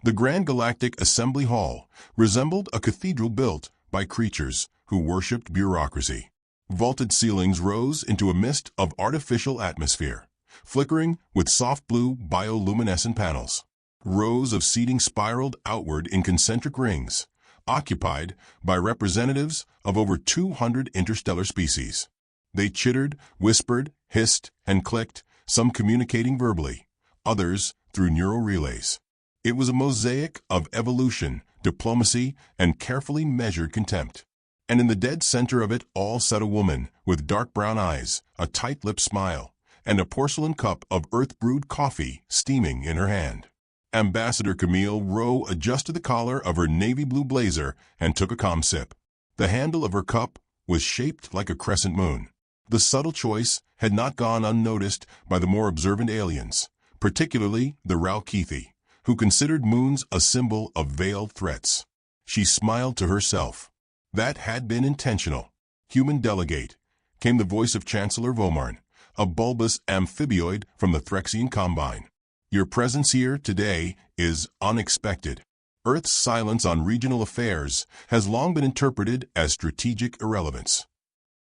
The Grand Galactic Assembly Hall resembled a cathedral built by creatures who worshipped bureaucracy. Vaulted ceilings rose into a mist of artificial atmosphere, flickering with soft blue bioluminescent panels. Rows of seating spiraled outward in concentric rings, occupied by representatives of over 200 interstellar species. They chittered, whispered, hissed, and clicked, some communicating verbally, others through neural relays. It was a mosaic of evolution, diplomacy, and carefully measured contempt. And in the dead center of it all sat a woman with dark brown eyes, a tight-lipped smile, and a porcelain cup of earth-brewed coffee steaming in her hand. Ambassador Camille Rowe adjusted the collar of her navy blue blazer and took a calm sip. The handle of her cup was shaped like a crescent moon. The subtle choice had not gone unnoticed by the more observant aliens, particularly the Ralkethi, who considered moons a symbol of veiled threats. She smiled to herself. That had been intentional. Human delegate, came the voice of Chancellor Vomarn, a bulbous amphibioid from the Threxian Combine. Your presence here today is unexpected. Earth's silence on regional affairs has long been interpreted as strategic irrelevance.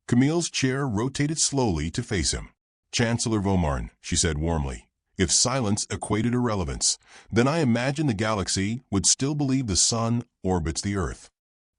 Camille's chair rotated slowly to face him. Chancellor Vomarn, she said warmly, if silence equated irrelevance, then I imagine the galaxy would still believe the sun orbits the Earth.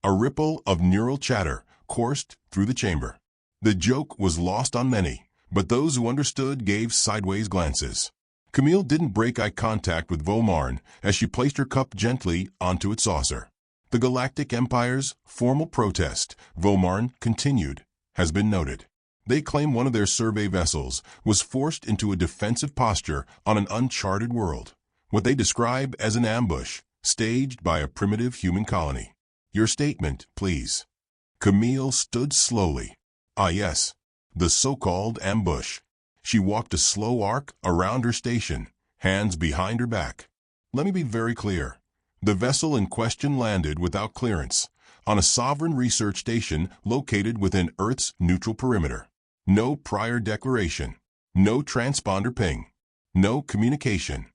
A ripple of neural chatter coursed through the chamber. The joke was lost on many, but those who understood gave sideways glances. Camille didn't break eye contact with Vomarn as she placed her cup gently onto its saucer. The Galactic Empire's formal protest, Vomarn continued, has been noted. They claim one of their survey vessels was forced into a defensive posture on an uncharted world, what they describe as an ambush, staged by a primitive human colony. Your statement, please. Camille stood slowly. Ah yes, the so-called ambush. She walked a slow arc around her station, hands behind her back. Let me be very clear. The vessel in question landed without clearance, on a sovereign research station located within Earth's neutral perimeter. No prior declaration, no transponder ping, no communication.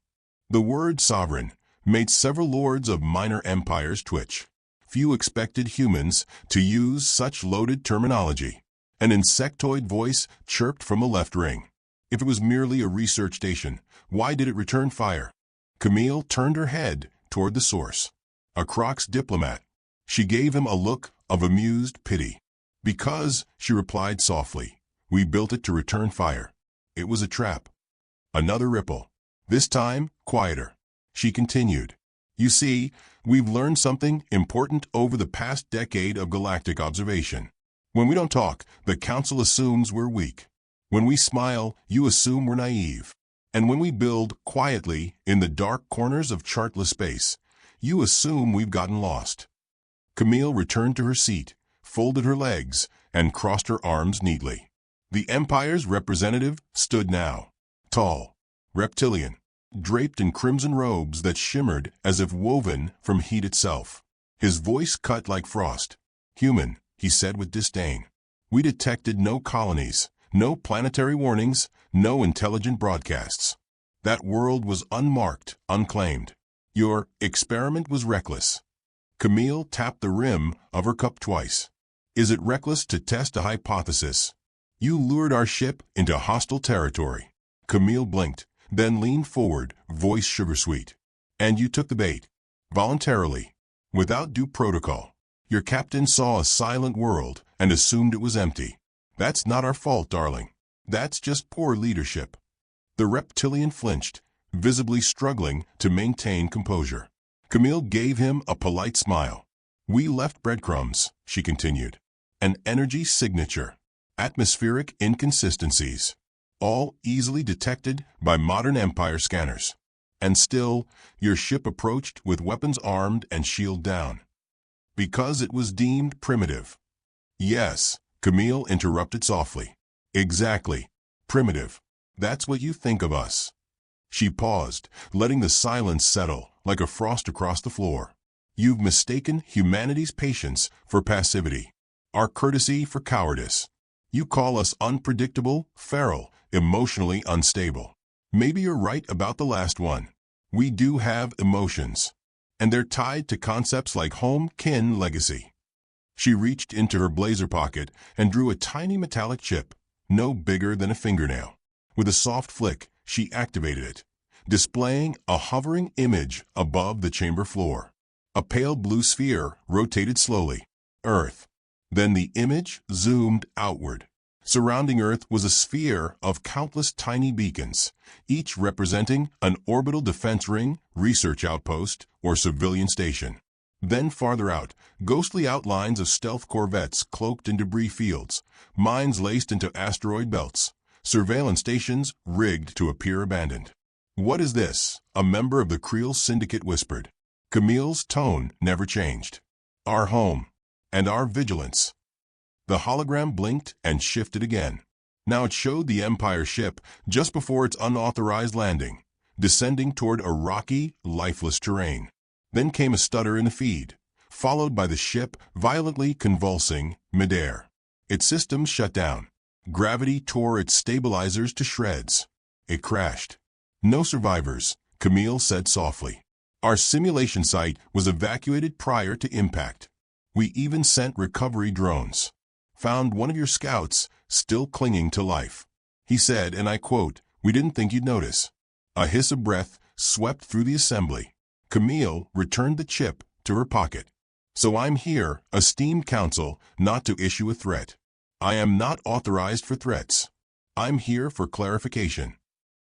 The word sovereign made several lords of minor empires twitch. Few expected humans to use such loaded terminology. An insectoid voice chirped from the left ring. If it was merely a research station, why did it return fire? Camille turned her head toward the source. A Croc's diplomat. She gave him a look of amused pity. Because, she replied softly, we built it to return fire. It was a trap. Another ripple. This time, quieter. She continued. You see, we've learned something important over the past decade of galactic observation. When we don't talk, the Council assumes we're weak. When we smile, you assume we're naive. And when we build quietly in the dark corners of chartless space, you assume we've gotten lost. Camille returned to her seat, folded her legs, and crossed her arms neatly. The Empire's representative stood now, tall, reptilian, draped in crimson robes that shimmered as if woven from heat itself. His voice cut like frost. Human, he said with disdain. We detected no colonies, no planetary warnings, no intelligent broadcasts. That world was unmarked, unclaimed. Your experiment was reckless. Camille tapped the rim of her cup twice. Is it reckless to test a hypothesis? You lured our ship into hostile territory. Camille blinked, then leaned forward, voice sugar-sweet. And you took the bait. Voluntarily. Without due protocol. Your captain saw a silent world and assumed it was empty. That's not our fault, darling. That's just poor leadership. The reptilian flinched, visibly struggling to maintain composure. Camille gave him a polite smile. We left breadcrumbs, she continued. An energy signature. Atmospheric inconsistencies. All easily detected by modern Empire scanners. And still, your ship approached with weapons armed and shield down. Because it was deemed primitive. Yes, Camille interrupted softly. Exactly. Primitive. That's what you think of us. She paused, letting the silence settle like a frost across the floor. You've mistaken humanity's patience for passivity, our courtesy for cowardice. You call us unpredictable, feral, emotionally unstable. Maybe you're right about the last one. We do have emotions. and they're tied to concepts like home, kin, legacy. She reached into her blazer pocket and drew a tiny metallic chip, no bigger than a fingernail. With a soft flick, she activated it, displaying a hovering image above the chamber floor. A pale blue sphere rotated slowly. Earth. Then the image zoomed outward. Surrounding Earth was a sphere of countless tiny beacons, each representing an orbital defense ring, research outpost, or civilian station. Then farther out, ghostly outlines of stealth corvettes cloaked in debris fields, mines laced into asteroid belts, surveillance stations rigged to appear abandoned. "What is this?" a member of the Creel Syndicate whispered. Camille's tone never changed. "Our home. And our vigilance." The hologram blinked and shifted again. Now it showed the Empire ship just before its unauthorized landing, descending toward a rocky, lifeless terrain. Then came a stutter in the feed, followed by the ship violently convulsing midair. Its systems shut down. Gravity tore its stabilizers to shreds. It crashed. "No survivors," Camille said softly. "Our simulation site was evacuated prior to impact. We even sent recovery drones. Found one of your scouts still clinging to life." He said, and I quote, "We didn't think you'd notice." A hiss of breath swept through the assembly. Camille returned the chip to her pocket. "So I'm here, esteemed council, not to issue a threat. I am not authorized for threats. I'm here for clarification."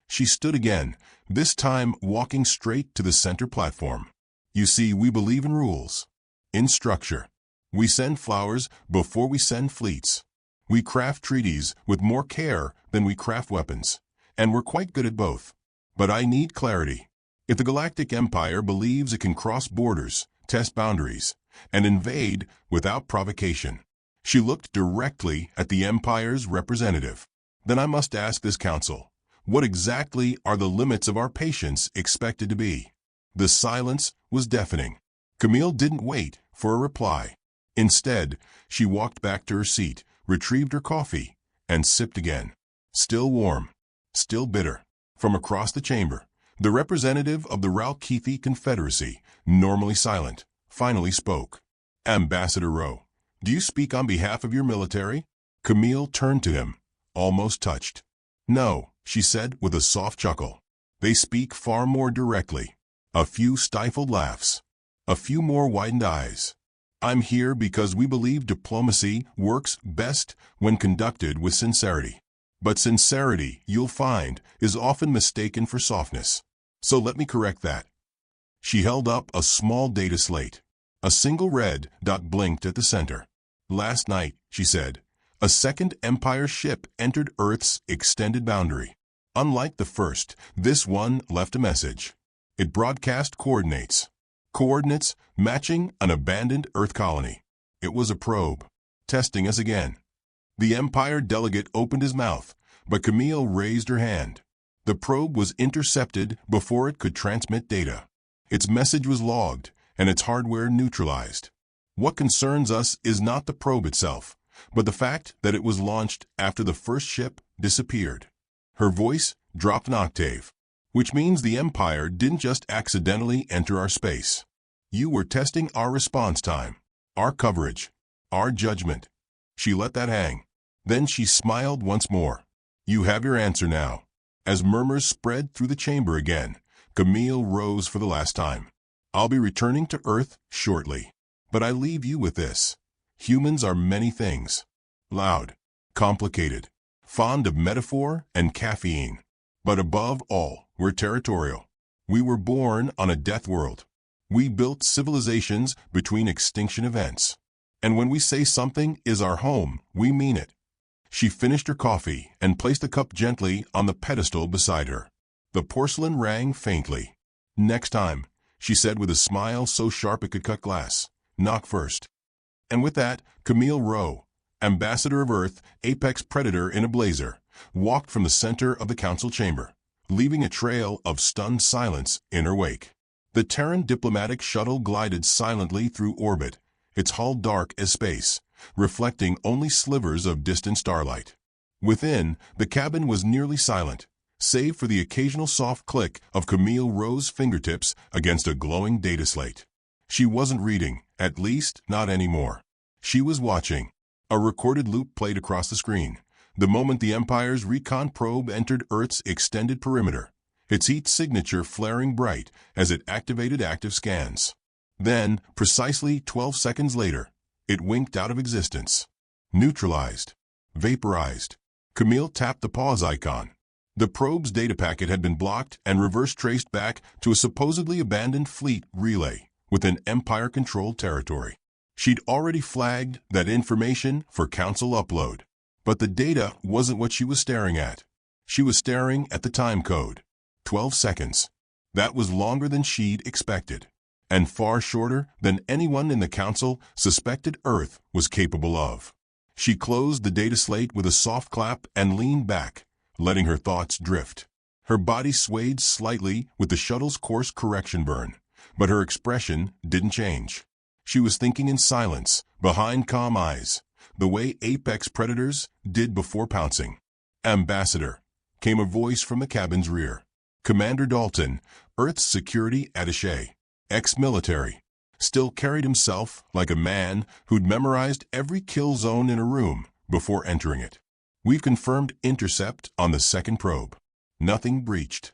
She stood again, this time walking straight to the center platform. "You see, we believe in rules. In structure. We send flowers before we send fleets. We craft treaties with more care than we craft weapons, and we're quite good at both. But I need clarity. If the Galactic Empire believes it can cross borders, test boundaries, and invade without provocation," she looked directly at the Empire's representative, "then I must ask this council, what exactly are the limits of our patience expected to be?" The silence was deafening. Camille didn't wait for a reply. Instead, she walked back to her seat, retrieved her coffee, and sipped again. Still warm. Still bitter. From across the chamber, the representative of the Ralkethi Confederacy, normally silent, finally spoke. "Ambassador Rowe, do you speak on behalf of your military?" Camille turned to him, almost touched. "No," she said with a soft chuckle. "They speak far more directly." A few stifled laughs. A few more widened eyes. "I'm here because we believe diplomacy works best when conducted with sincerity. But sincerity, you'll find, is often mistaken for softness. So let me correct that." She held up a small data slate. A single red dot blinked at the center. "Last night," she said, "a second Empire ship entered Earth's extended boundary. Unlike the first, this one left a message. It broadcast coordinates. Coordinates matching an abandoned Earth colony. It was a probe, testing us again." The Empire delegate opened his mouth, but Camille raised her hand. The probe was intercepted before it could transmit data. Its message was logged, and its hardware neutralized. "What concerns us is not the probe itself, but the fact that it was launched after the first ship disappeared." Her voice dropped an octave. "Which means the Empire didn't just accidentally enter our space. You were testing our response time, our coverage, our judgment." She let that hang. Then she smiled once more. "You have your answer now." As murmurs spread through the chamber again, Camille rose for the last time. "I'll be returning to Earth shortly. But I leave you with this. Humans are many things. Loud, complicated, fond of metaphor and caffeine. But above all, we're territorial. We were born on a death world. We built civilizations between extinction events. And when we say something is our home, we mean it." She finished her coffee and placed the cup gently on the pedestal beside her. The porcelain rang faintly. "Next time," she said with a smile so sharp it could cut glass, "knock first." And with that, Camille Rowe, ambassador of Earth, apex predator in a blazer, walked from the center of the council chamber, leaving a trail of stunned silence in her wake. The Terran diplomatic shuttle glided silently through orbit, its hull dark as space, reflecting only slivers of distant starlight. Within, the cabin was nearly silent, save for the occasional soft click of Camille Rowe's fingertips against a glowing data slate. She wasn't reading, at least not anymore. She was watching. A recorded loop played across the screen. The moment the Empire's recon probe entered Earth's extended perimeter, its heat signature flaring bright as it activated active scans. Then, precisely 12 seconds later, it winked out of existence. Neutralized. Vaporized. Camille tapped the pause icon. The probe's data packet had been blocked and reverse traced back to a supposedly abandoned fleet relay within Empire-controlled territory. She'd already flagged that information for Council upload. But the data wasn't what she was staring at. She was staring at the time code. 12 seconds. That was longer than she'd expected, and far shorter than anyone in the Council suspected Earth was capable of. She closed the data slate with a soft clap and leaned back, letting her thoughts drift. Her body swayed slightly with the shuttle's course correction burn, but her expression didn't change. She was thinking in silence, behind calm eyes, the way apex predators did before pouncing. "Ambassador," came a voice from the cabin's rear. Commander Dalton, Earth's security attaché, ex-military, still carried himself like a man who'd memorized every kill zone in a room before entering it. "We've confirmed intercept on the second probe. Nothing breached."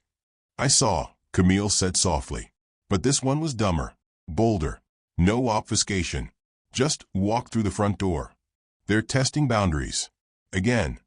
"I saw," Camille said softly. "But this one was dumber, bolder. No obfuscation. Just walk through the front door. They're testing boundaries. Again."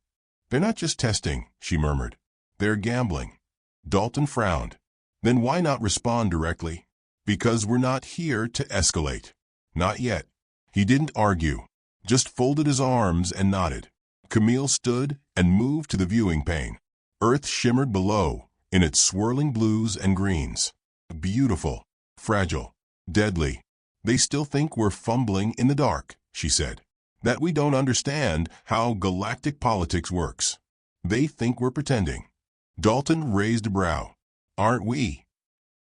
"They're not just testing," she murmured. "They're gambling." Dalton frowned. "Then why not respond directly?" "Because we're not here to escalate." "Not yet." He didn't argue, just folded his arms and nodded. Camille stood and moved to the viewing pane. Earth shimmered below in its swirling blues and greens. Beautiful, fragile, deadly. "They still think we're fumbling in the dark," she said. "That we don't understand how galactic politics works. They think we're pretending." Dalton raised a brow. "Aren't we?"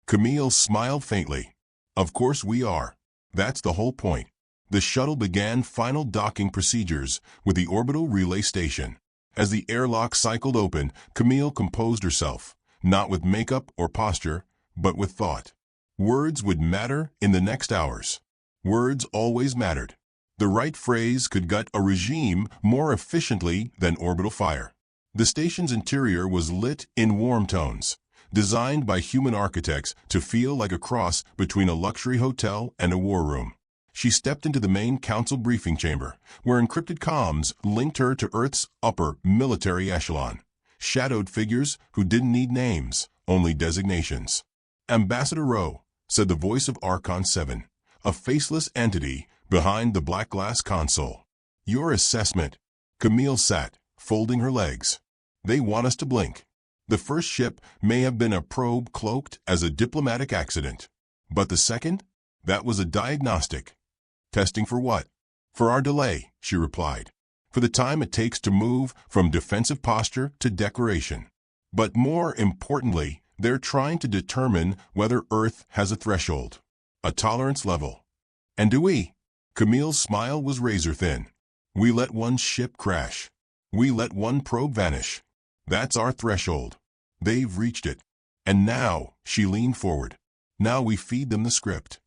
Camille smiled faintly. "Of course we are. That's the whole point." The shuttle began final docking procedures with the orbital relay station. As the airlock cycled open, Camille composed herself, not with makeup or posture, but with thought. Words would matter in the next hours. Words always mattered. The right phrase could gut a regime more efficiently than orbital fire. The station's interior was lit in warm tones, designed by human architects to feel like a cross between a luxury hotel and a war room. She stepped into the main council briefing chamber, where encrypted comms linked her to Earth's upper military echelon. Shadowed figures who didn't need names, only designations. "Ambassador Rowe," said the voice of Archon 7, a faceless entity behind the black glass console. "Your assessment." Camille sat, folding her legs. "They want us to blink. The first ship may have been a probe cloaked as a diplomatic accident. But the second? That was a diagnostic." "Testing for what?" "For our delay," she replied. "For the time it takes to move from defensive posture to declaration. But more importantly, they're trying to determine whether Earth has a threshold, a tolerance level." "And do we?" Camille's smile was razor-thin. "We let one ship crash. We let one probe vanish. That's our threshold. They've reached it. And now," she leaned forward, "now we feed them the script."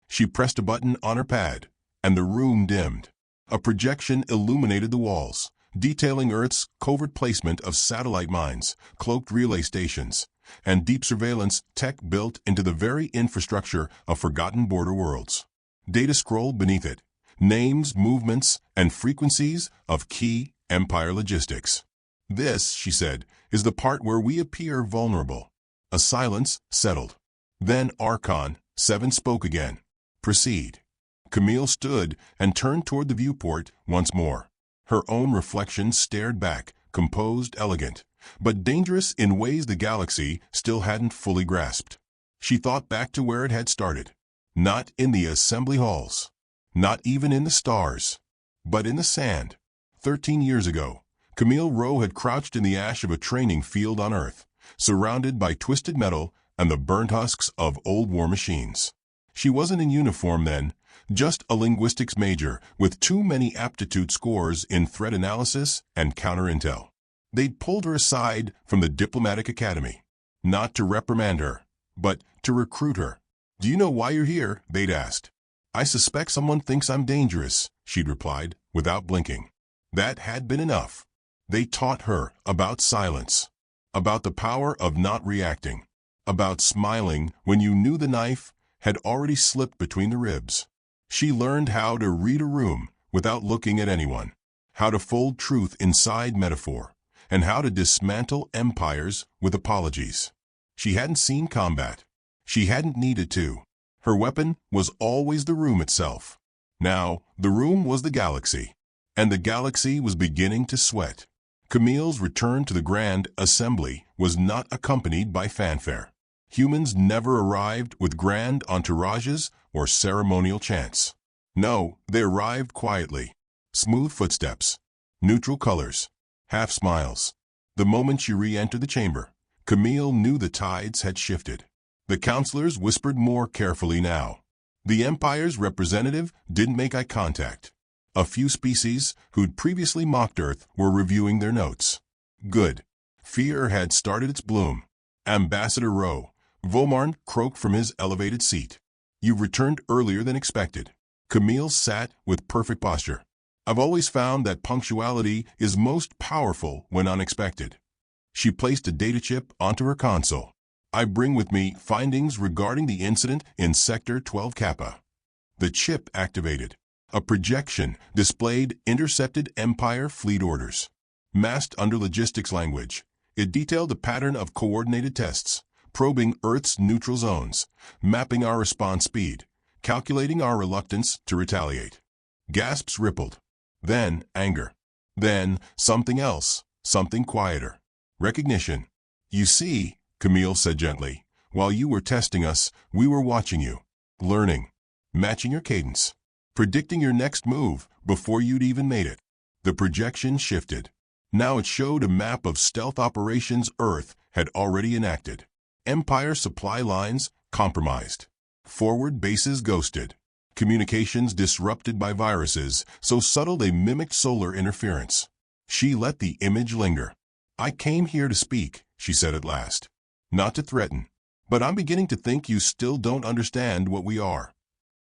She pressed a button on her pad, and the room dimmed. A projection illuminated the walls, detailing Earth's covert placement of satellite mines, cloaked relay stations, and deep surveillance tech built into the very infrastructure of forgotten border worlds. Data scrolled beneath it, names, movements, and frequencies of key Empire logistics. "This," she said, "is the part where we appear vulnerable." A silence settled. Then Archon 7 spoke again. "Proceed." Camille stood and turned toward the viewport once more. Her own reflection stared back, composed, elegant, but dangerous in ways the galaxy still hadn't fully grasped. She thought back to where it had started. Not in the assembly halls, not even in the stars, but in the sand. 13 years ago, Camille Rowe had crouched in the ash of a training field on Earth, surrounded by twisted metal and the burnt husks of old war machines. She wasn't in uniform then, just a linguistics major with too many aptitude scores in threat analysis and counter-intel. They'd pulled her aside from the diplomatic academy, not to reprimand her, but to recruit her. "Do you know why you're here?" they'd asked. "I suspect someone thinks I'm dangerous," she'd replied, without blinking. That had been enough. They taught her about silence, about the power of not reacting, about smiling when you knew the knife had already slipped between the ribs. She learned how to read a room without looking at anyone, how to fold truth inside metaphor, and how to dismantle empires with apologies. She hadn't seen combat. She hadn't needed to. Her weapon was always the room itself. Now, the room was the galaxy, and the galaxy was beginning to sweat. Camille's return to the Grand Assembly was not accompanied by fanfare. Humans never arrived with grand entourages or ceremonial chants. No, they arrived quietly. Smooth footsteps, neutral colors, half smiles. The moment she re-entered the chamber, Camille knew the tides had shifted. The counselors whispered more carefully now. The Empire's representative didn't make eye contact. A few species who'd previously mocked Earth were reviewing their notes. Good. Fear had started its bloom. Ambassador Rowe, Vomarn croaked from his elevated seat. "You've returned earlier than expected." Camille sat with perfect posture. "I've always found that punctuality is most powerful when unexpected." She placed a data chip onto her console. "I bring with me findings regarding the incident in Sector 12 Kappa." The chip activated. A projection displayed intercepted Empire fleet orders. Masked under logistics language, it detailed a pattern of coordinated tests, probing Earth's neutral zones, mapping our response speed, calculating our reluctance to retaliate. Gasps rippled. Then anger. Then something else, something quieter. Recognition. "You see," Camille said gently, "while you were testing us, we were watching you, learning, matching your cadence, predicting your next move before you'd even made it." The projection shifted. Now it showed a map of stealth operations Earth had already enacted. Empire supply lines compromised. Forward bases ghosted. Communications disrupted by viruses so subtle they mimicked solar interference. She let the image linger. "I came here to speak," she said at last. "Not to threaten. But I'm beginning to think you still don't understand what we are."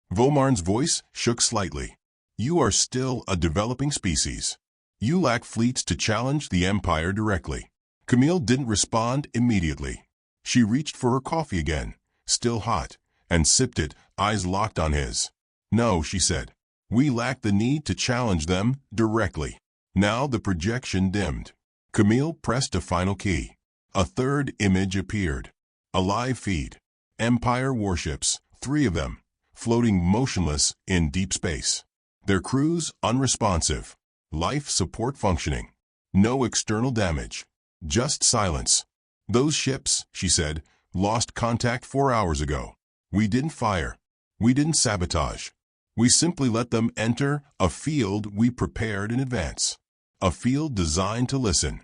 Vomarn's voice shook slightly. "You are still a developing species. You lack fleets to challenge the Empire directly." Camille didn't respond immediately. She reached for her coffee again, still hot, and sipped it, eyes locked on his. "No," she said. "We lack the need to challenge them directly." Now the projection dimmed. Camille pressed a final key. A third image appeared. A live feed. Empire warships, 3 of them, floating motionless in deep space. Their crews unresponsive. Life support functioning. No external damage. Just silence. "Those ships," she said, "lost contact 4 hours ago. We didn't fire. We didn't sabotage. We simply let them enter a field we prepared in advance. A field designed to listen."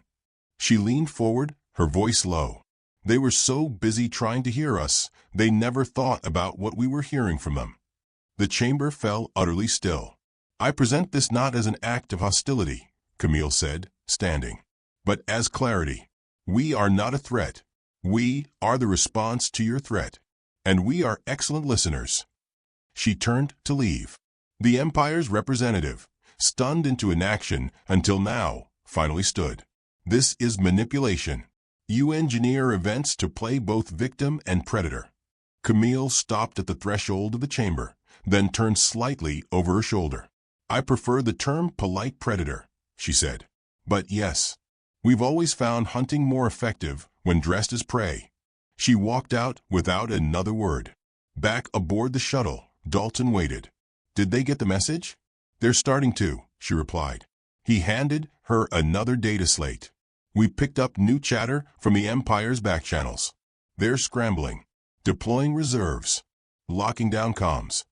She leaned forward, her voice low. "They were so busy trying to hear us, they never thought about what we were hearing from them." The chamber fell utterly still. "I present this not as an act of hostility," Camille said, standing, "but as clarity. We are not a threat. We are the response to your threat. And we are excellent listeners." She turned to leave. The Empire's representative, stunned into inaction until now, finally stood. "This is manipulation. You engineer events to play both victim and predator." Camille stopped at the threshold of the chamber, then turned slightly over her shoulder. "I prefer the term polite predator," she said. "But yes, we've always found hunting more effective when dressed as prey." She walked out without another word. Back aboard the shuttle, Dalton waited. "Did they get the message?" "They're starting to," she replied. He handed her another data slate. "We picked up new chatter from the Empire's back channels. They're scrambling, deploying reserves, locking down comms."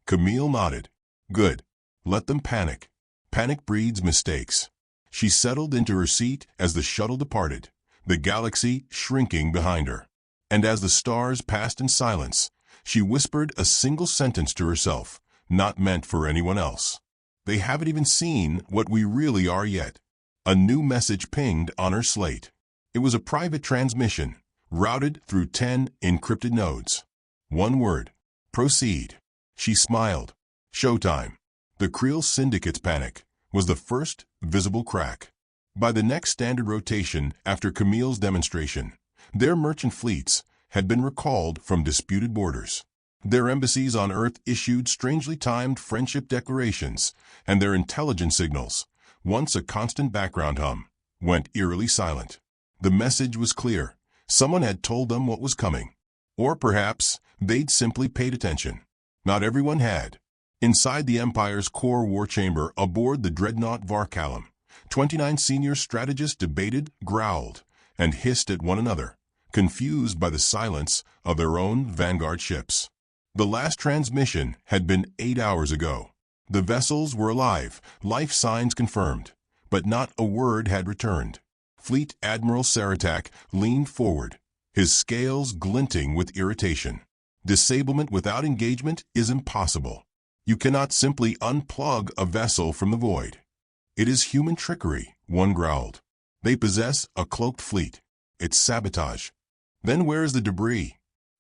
Camille nodded. "Good. Let them panic. Panic breeds mistakes." She settled into her seat as the shuttle departed, the galaxy shrinking behind her. And as the stars passed in silence, she whispered a single sentence to herself, not meant for anyone else. "They haven't even seen what we really are yet." A new message pinged on her slate. It was a private transmission, routed through 10 encrypted nodes. One word: proceed. She smiled. Showtime. The Creel Syndicate's panic was the first visible crack. By the next standard rotation after Camille's demonstration, their merchant fleets had been recalled from disputed borders. Their embassies on Earth issued strangely timed friendship declarations, and their intelligence signals, once a constant background hum, went eerily silent. The message was clear. Someone had told them what was coming. Or perhaps they'd simply paid attention. Not everyone had. Inside the Empire's core war chamber aboard the dreadnought Varkalum, 29 senior strategists debated, growled, and hissed at one another, confused by the silence of their own vanguard ships. The last transmission had been 8 hours ago. The vessels were alive, life signs confirmed, but not a word had returned. Fleet Admiral Saratak leaned forward, his scales glinting with irritation. Disablement without engagement is impossible. You cannot simply unplug a vessel from the void. It is human trickery, one growled. They possess a cloaked fleet. It's sabotage. Then where is the debris?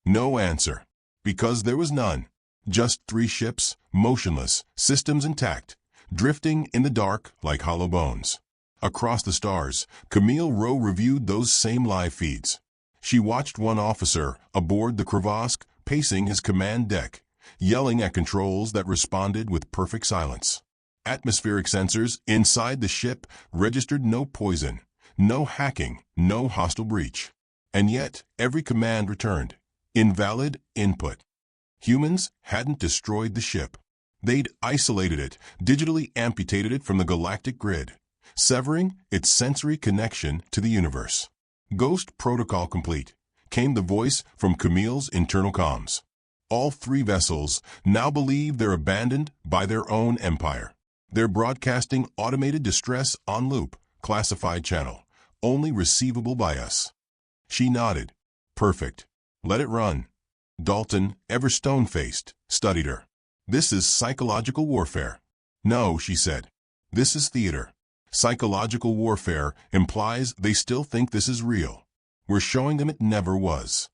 No answer. Because there was none. Just 3 ships, motionless, systems intact, drifting in the dark like hollow bones. Across the stars, Camille Rowe reviewed those same live feeds. She watched one officer aboard the Kravosk pacing his command deck, yelling at controls that responded with perfect silence. Atmospheric sensors inside the ship registered no poison, no hacking, no hostile breach. And yet, every command returned. Invalid input. Humans hadn't destroyed the ship. They'd isolated it, digitally amputated it from the galactic grid, severing its sensory connection to the universe. Ghost protocol complete, came the voice from Camille's internal comms. All 3 vessels now believe they're abandoned by their own empire. They're broadcasting automated distress on loop, classified channel, only receivable by us. She nodded. Perfect. Let it run. Dalton, ever stone-faced, studied her. This is psychological warfare. No, she said. This is theater. Psychological warfare implies they still think this is real. We're showing them it never was.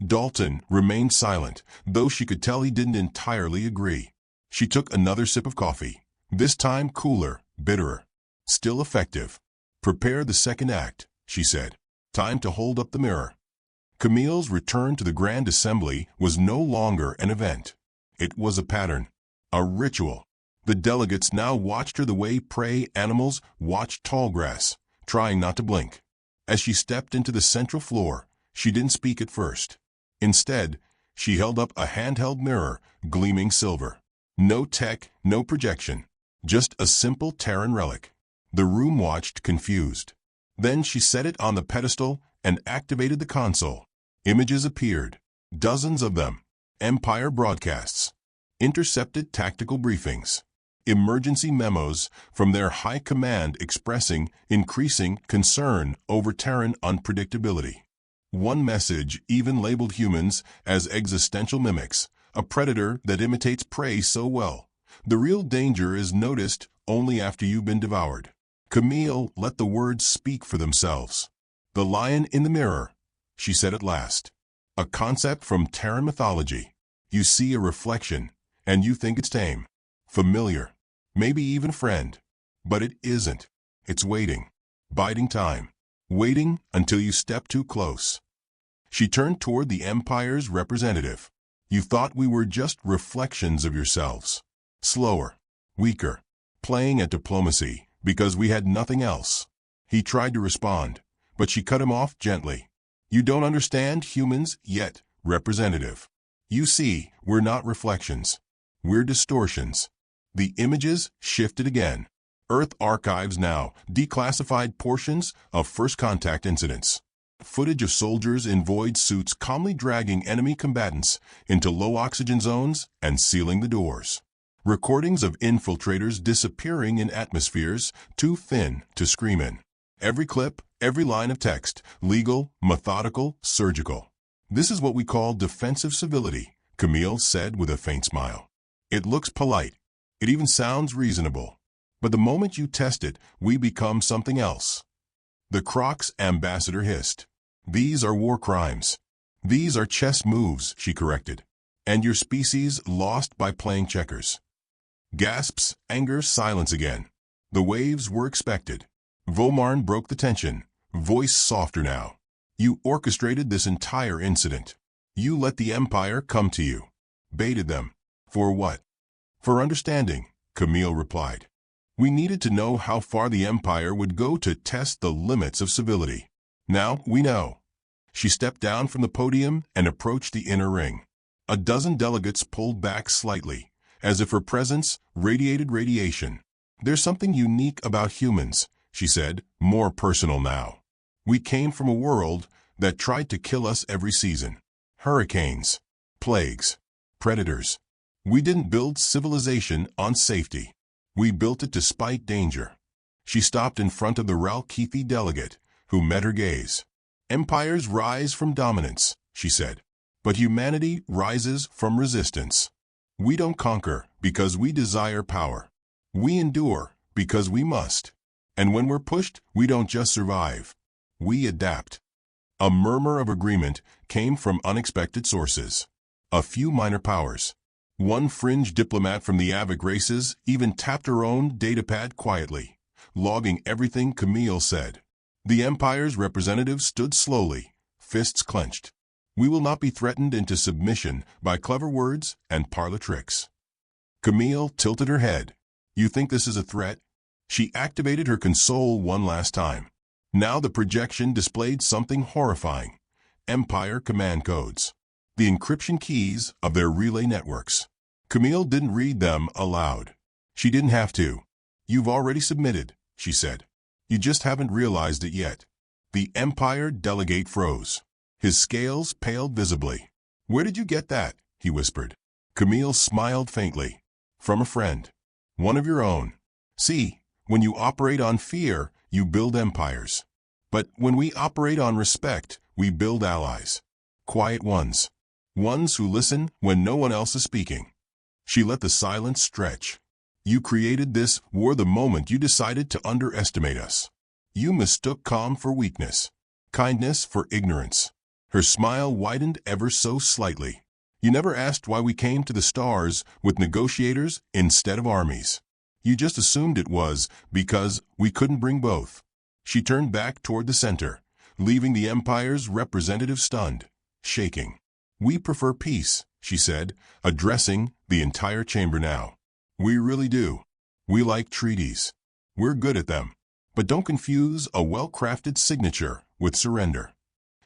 Dalton remained silent, though she could tell he didn't entirely agree. She took another sip of coffee, this time cooler, bitterer. Still effective. Prepare the second act, she said. Time to hold up the mirror. Camille's return to the Grand Assembly was no longer an event. It was a pattern, a ritual. The delegates now watched her the way prey animals watch tall grass, trying not to blink. As she stepped into the central floor, she didn't speak at first. Instead, she held up a handheld mirror, gleaming silver. No tech, no projection, just a simple Terran relic. The room watched, confused. Then she set it on the pedestal and activated the console. Images appeared, dozens of them. Empire broadcasts, intercepted tactical briefings, emergency memos from their high command expressing increasing concern over Terran unpredictability. One message even labeled humans as existential mimics, a predator that imitates prey so well. The real danger is noticed only after you've been devoured. Camille let the words speak for themselves. The lion in the mirror, she said at last. A concept from Terran mythology. You see a reflection, and you think it's tame, familiar, maybe even friend. But it isn't. It's waiting, biding time, waiting until you step too close. She turned toward the Empire's representative. You thought we were just reflections of yourselves. Slower, weaker, playing at diplomacy because we had nothing else. He tried to respond, but she cut him off gently. You don't understand humans yet, representative. You see, we're not reflections. We're distortions. The images shifted again. Earth archives now, declassified portions of first contact incidents. Footage of soldiers in void suits calmly dragging enemy combatants into low oxygen zones and sealing the doors. Recordings of infiltrators disappearing in atmospheres too thin to scream in. Every clip, every line of text, legal, methodical, surgical. This is what we call defensive civility, Camille said with a faint smile. It looks polite. It even sounds reasonable. But the moment you test it, we become something else. The Croc's ambassador hissed. These are war crimes. These are chess moves, she corrected. And your species lost by playing checkers. Gasps, anger, silence again. The waves were expected. Vomarn broke the tension, voice softer now. You orchestrated this entire incident. You let the Empire come to you. Baited them. For what? For understanding, Camille replied. We needed to know how far the Empire would go to test the limits of civility. Now we know. She stepped down from the podium and approached the inner ring. A dozen delegates pulled back slightly, as if her presence radiated radiation. There's something unique about humans, she said, more personal now. We came from a world that tried to kill us every season. Hurricanes, plagues, predators. We didn't build civilization on safety. We built it despite danger. She stopped in front of the Ralkethi delegate, who met her gaze. Empires rise from dominance, she said, but humanity rises from resistance. We don't conquer because we desire power. We endure because we must. And when we're pushed, we don't just survive. We adapt. A murmur of agreement came from unexpected sources. A few minor powers. One fringe diplomat from the Avic races even tapped her own datapad quietly, logging everything Camille said. The Empire's representative stood slowly, fists clenched. We will not be threatened into submission by clever words and parlor tricks. Camille tilted her head. You think this is a threat? She activated her console one last time. Now the projection displayed something horrifying. Empire command codes. The encryption keys of their relay networks. Camille didn't read them aloud. She didn't have to. You've already submitted, she said. You just haven't realized it yet. The Empire delegate froze. His scales paled visibly. Where did you get that? He whispered. Camille smiled faintly. From a friend. One of your own. See, when you operate on fear, you build empires. But when we operate on respect, we build allies. Quiet ones. Ones who listen when no one else is speaking. She let the silence stretch. You created this war the moment you decided to underestimate us. You mistook calm for weakness, kindness for ignorance. Her smile widened ever so slightly. You never asked why we came to the stars with negotiators instead of armies. You just assumed it was because we couldn't bring both. She turned back toward the center, leaving the Empire's representative stunned, shaking. We prefer peace, she said, addressing the entire chamber now. We really do. We like treaties. We're good at them. But don't confuse a well-crafted signature with surrender.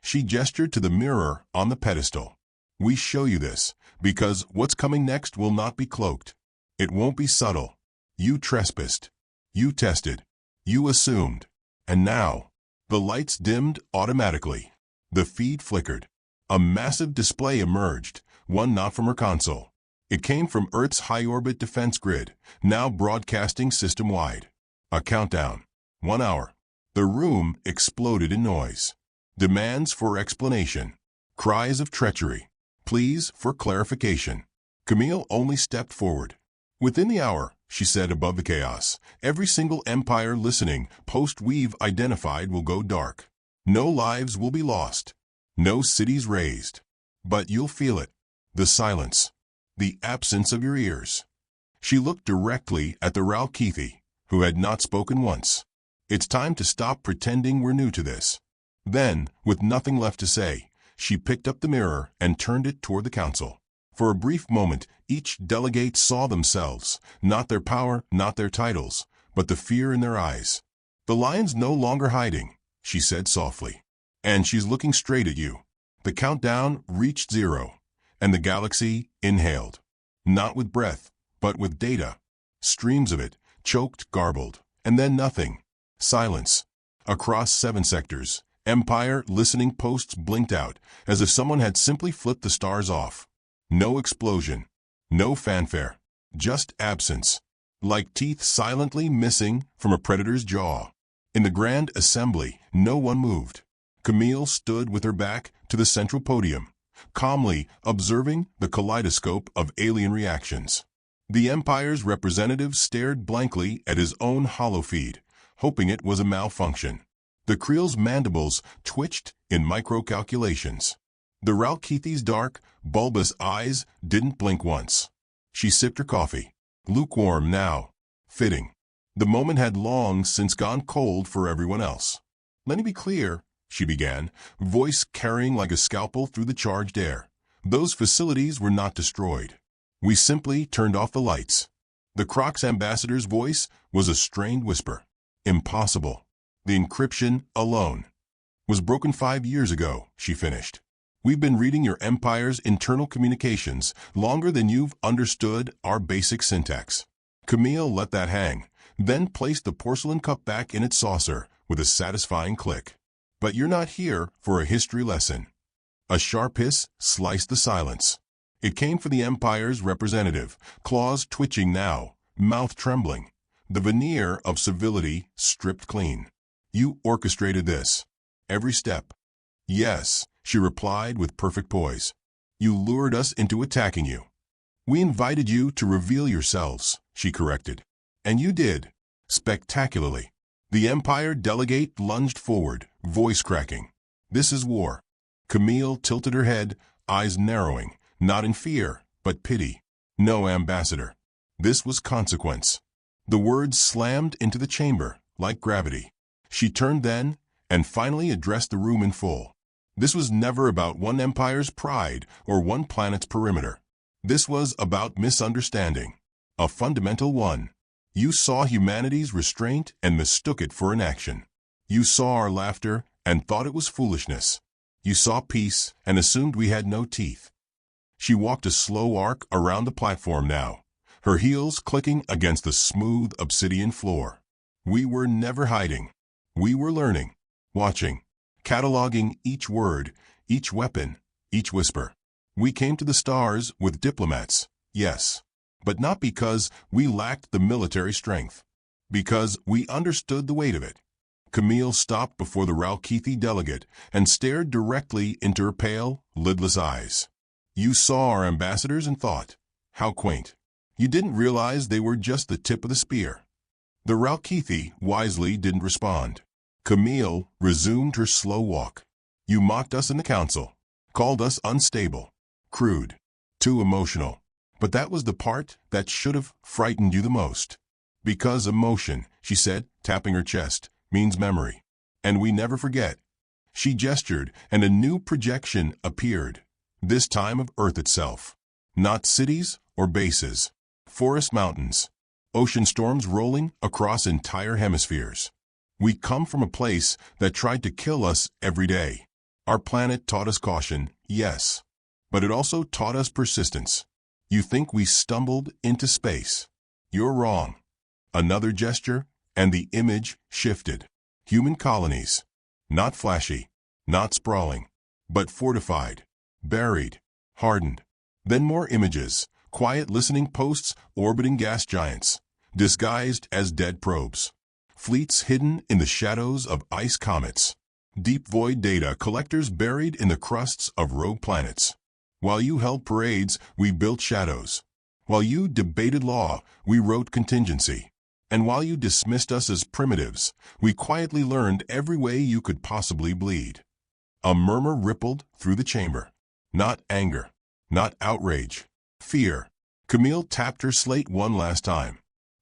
She gestured to the mirror on the pedestal. We show you this, because what's coming next will not be cloaked. It won't be subtle. You trespassed. You tested. You assumed. And now, the lights dimmed automatically. The feed flickered. A massive display emerged, one not from her console. It came from Earth's high-orbit defense grid, now broadcasting system-wide. A countdown. 1 hour. The room exploded in noise. Demands for explanation. Cries of treachery. Pleas for clarification. Camille only stepped forward. Within the hour, she said above the chaos, every single empire listening post we've identified will go dark. No lives will be lost. No cities razed. But you'll feel it. The silence. The absence of your ears. She looked directly at the Ralkethi, who had not spoken once. It's time to stop pretending we're new to this. Then, with nothing left to say, she picked up the mirror and turned it toward the council. For a brief moment, each delegate saw themselves, not their power, not their titles, but the fear in their eyes. The lion's no longer hiding, she said softly. And she's looking straight at you. The countdown reached 0, and the galaxy inhaled. Not with breath, but with data. Streams of it, choked, garbled, and then nothing. Silence. Across 7 sectors, Empire listening posts blinked out, as if someone had simply flipped the stars off. No explosion. No fanfare. Just absence. Like teeth silently missing from a predator's jaw. In the grand assembly, no one moved. Camille stood with her back to the central podium, calmly observing the kaleidoscope of alien reactions. The Empire's representative stared blankly at his own holofeed, hoping it was a malfunction. The Creel's mandibles twitched in micro-calculations. The Ralkeithi's dark, bulbous eyes didn't blink once. She sipped her coffee. Lukewarm now. Fitting. The moment had long since gone cold for everyone else. "Let me be clear," she began, voice carrying like a scalpel through the charged air. "Those facilities were not destroyed. We simply turned off the lights." The Croc's ambassador's voice was a strained whisper. "Impossible. The encryption alone was broken 5 years ago," she finished. "We've been reading your Empire's internal communications longer than you've understood our basic syntax." Camille let that hang, then placed the porcelain cup back in its saucer with a satisfying click. "But you're not here for a history lesson." A sharp hiss sliced the silence. It came from the Empire's representative, claws twitching now, mouth trembling, the veneer of civility stripped clean. "You orchestrated this. Every step." "Yes," she replied with perfect poise. "You lured us into attacking you." "We invited you to reveal yourselves," she corrected. "And you did. Spectacularly." The Empire delegate lunged forward, voice cracking. "This is war." Camille tilted her head, eyes narrowing, not in fear, but pity. "No, Ambassador. This was consequence." The words slammed into the chamber, like gravity. She turned then, and finally addressed the room in full. This was never about one empire's pride or one planet's perimeter. This was about misunderstanding. A fundamental one. You saw humanity's restraint and mistook it for inaction. You saw our laughter and thought it was foolishness. You saw peace and assumed we had no teeth. She walked a slow arc around the platform now, her heels clicking against the smooth obsidian floor. We were never hiding. We were learning, watching, cataloging each word, each weapon, each whisper. We came to the stars with diplomats, yes, but not because we lacked the military strength. Because we understood the weight of it. Camille stopped before the Ralkeithi delegate and stared directly into her pale, lidless eyes. "You saw our ambassadors and thought, how quaint. You didn't realize they were just the tip of the spear." The Ralkeithi wisely didn't respond. Camille resumed her slow walk. "You mocked us in the council, called us unstable, crude, too emotional. But that was the part that should have frightened you the most. Because emotion," she said, tapping her chest, "means memory. And we never forget." She gestured, and a new projection appeared, this time of Earth itself. Not cities or bases. Forest mountains. Ocean storms rolling across entire hemispheres. We come from a place that tried to kill us every day. Our planet taught us caution, yes. But it also taught us persistence. You think we stumbled into space. You're wrong. Another gesture, and the image shifted. Human colonies. Not flashy, not sprawling, but fortified, buried, hardened. Then more images, quiet listening posts orbiting gas giants, disguised as dead probes. Fleets hidden in the shadows of ice comets. Deep void data collectors buried in the crusts of rogue planets. While you held parades, we built shadows. While you debated law, we wrote contingency. And while you dismissed us as primitives, we quietly learned every way you could possibly bleed. A murmur rippled through the chamber. Not anger, not outrage, fear. Camille tapped her slate one last time.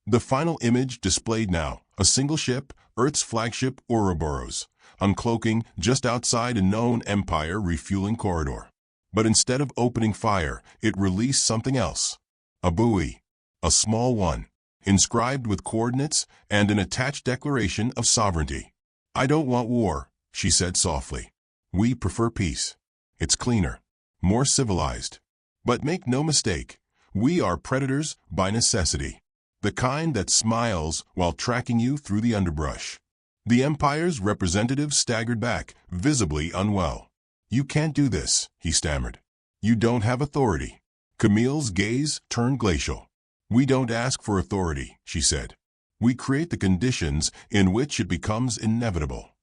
The final image displayed now, a single ship, Earth's flagship Ouroboros, uncloaking just outside a known Empire refueling corridor. But instead of opening fire, it released something else. A buoy. A small one, inscribed with coordinates and an attached declaration of sovereignty. "I don't want war," she said softly. "We prefer peace. It's cleaner, more civilized. But make no mistake, we are predators by necessity. The kind that smiles while tracking you through the underbrush." The Empire's representative staggered back, visibly unwell. "You can't do this," he stammered. "You don't have authority." Camille's gaze turned glacial. "We don't ask for authority," she said. "We create the conditions in which it becomes inevitable."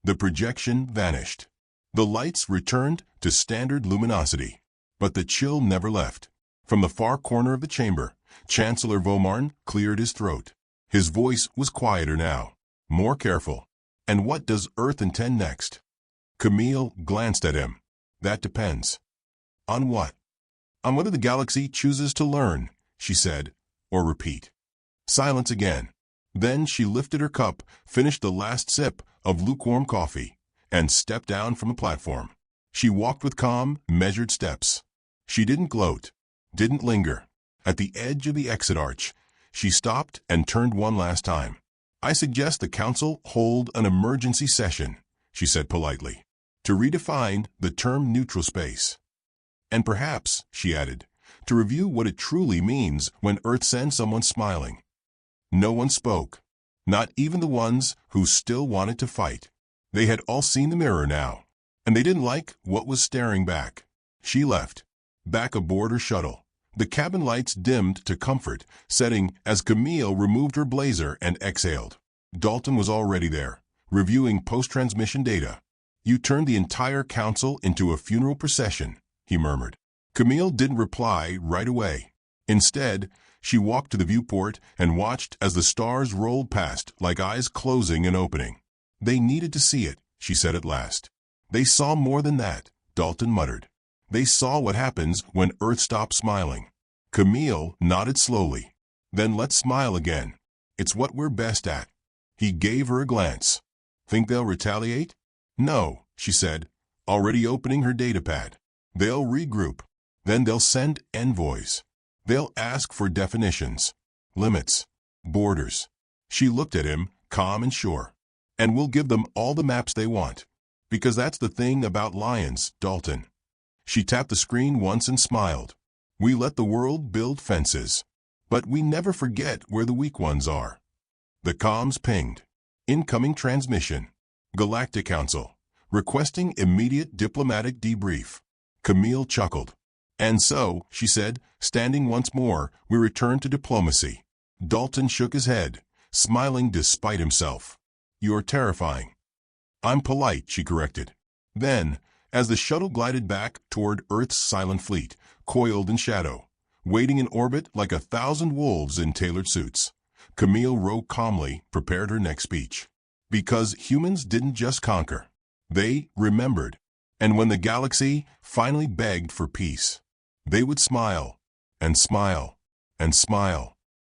The projection vanished. The lights returned to standard luminosity. But the chill never left. From the far corner of the chamber, Chancellor Vomarn cleared his throat. His voice was quieter now, more careful. And what does Earth intend next? Camille glanced at him. That depends. On what? On whether the galaxy chooses to learn, she said, or repeat. Silence again. Then she lifted her cup, finished the last sip of lukewarm coffee, and stepped down from the platform. She walked with calm, measured steps. She didn't gloat, didn't linger. At the edge of the exit arch, she stopped and turned one last time. I suggest the Council hold an emergency session, she said politely, to redefine the term neutral space. And perhaps, she added, to review what it truly means when Earth sends someone smiling. No one spoke, not even the ones who still wanted to fight. They had all seen the mirror now, and they didn't like what was staring back. She left, back aboard her shuttle. The cabin lights dimmed to comfort setting as Camille removed her blazer and exhaled. Dalton was already there, reviewing post-transmission data. You turned the entire council into a funeral procession, he murmured. Camille didn't reply right away. Instead, she walked to the viewport and watched as the stars rolled past like eyes closing and opening. They needed to see it, she said at last. They saw more than that, Dalton muttered. They saw what happens when Earth stops smiling. Camille nodded slowly. Then let's smile again. It's what we're best at. He gave her a glance. Think they'll retaliate? No, she said, already opening her datapad. They'll regroup. Then they'll send envoys. They'll ask for definitions, limits, borders. She looked at him, calm and sure. And we'll give them all the maps they want. Because that's the thing about lions, Dalton. She tapped the screen once and smiled. We let the world build fences. But we never forget where the weak ones are. The comms pinged. Incoming transmission. Galactic Council. Requesting immediate diplomatic debrief. Camille chuckled. And so, she said, standing once more, we return to diplomacy. Dalton shook his head, smiling despite himself. You're terrifying. I'm polite, she corrected. Then, as the shuttle glided back toward Earth's silent fleet, coiled in shadow, waiting in orbit like 1,000 wolves in tailored suits, Camille wrote calmly, prepared her next speech. Because humans didn't just conquer. They remembered. And when the galaxy finally begged for peace, they would smile, and smile, and smile.